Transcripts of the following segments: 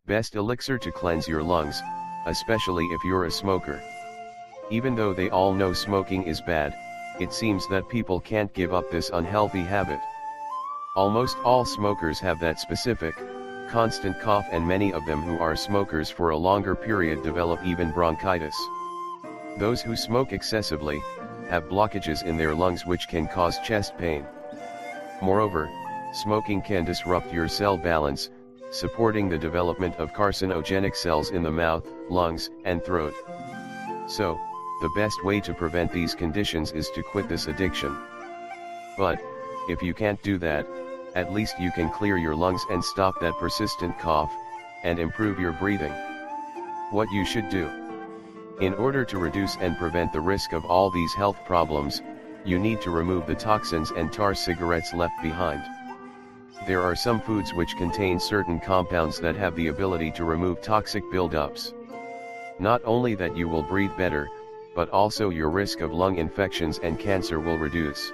Best elixir to cleanse your lungs, especially if you're a smoker. Even though they all know smoking is bad, it seems that people can't give up this unhealthy habit. Almost all smokers have that specific, constant cough, and many of them who are smokers for a longer period develop even bronchitis. Those who smoke excessively have blockages in their lungs which can cause chest pain. Moreover, smoking can disrupt your cell balance, supporting the development of carcinogenic cells in the mouth, lungs, and throat. So, the best way to prevent these conditions is to quit this addiction. But, if you can't do that, at least you can clear your lungs and stop that persistent cough, and improve your breathing. What you should do. In order to reduce and prevent the risk of all these health problems, you need to remove the toxins and tar cigarettes left behind. There are some foods which contain certain compounds that have the ability to remove toxic buildups. Not only that you will breathe better, but also your risk of lung infections and cancer will reduce.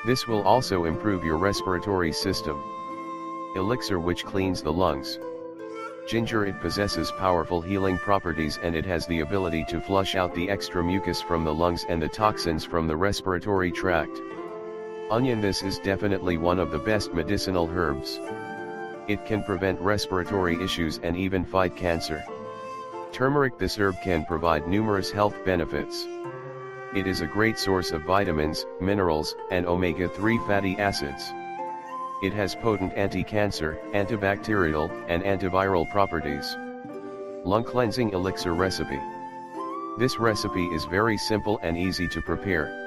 This will also improve your respiratory system. Elixir, which cleans the lungs. Ginger. It possesses powerful healing properties and it has the ability to flush out the extra mucus from the lungs and the toxins from the respiratory tract. Onion. This is definitely one of the best medicinal herbs. It can prevent respiratory issues and even fight cancer. Turmeric. This herb can provide numerous health benefits. It is a great source of vitamins, minerals, and omega-3 fatty acids. It has potent anti-cancer, antibacterial, and antiviral properties. Lung cleansing elixir recipe. This recipe is very simple and easy to prepare.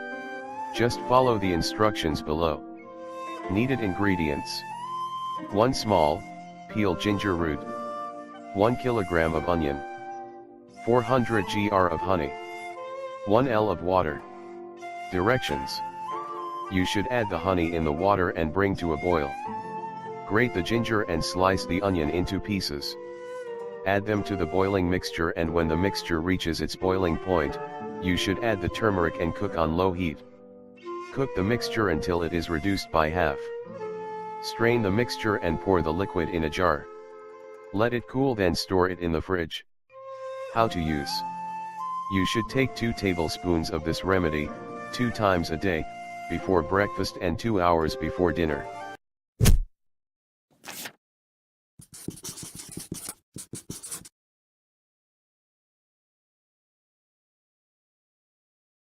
Just follow the instructions below. Needed ingredients: 1 small, peeled ginger root, 1 kilogram of onion, 400 gr of honey, 1 L of water. Directions: you should add the honey in the water and bring to a boil. Grate the ginger and slice the onion into pieces. Add them to the boiling mixture, and when the mixture reaches its boiling point, you should add the turmeric and cook on low heat. Cook the mixture until it is reduced by half. Strain the mixture and pour the liquid in a jar. Let it cool, then store it in the fridge. How to use. You should take 2 tablespoons of this remedy, 2 times a day, before breakfast and 2 hours before dinner.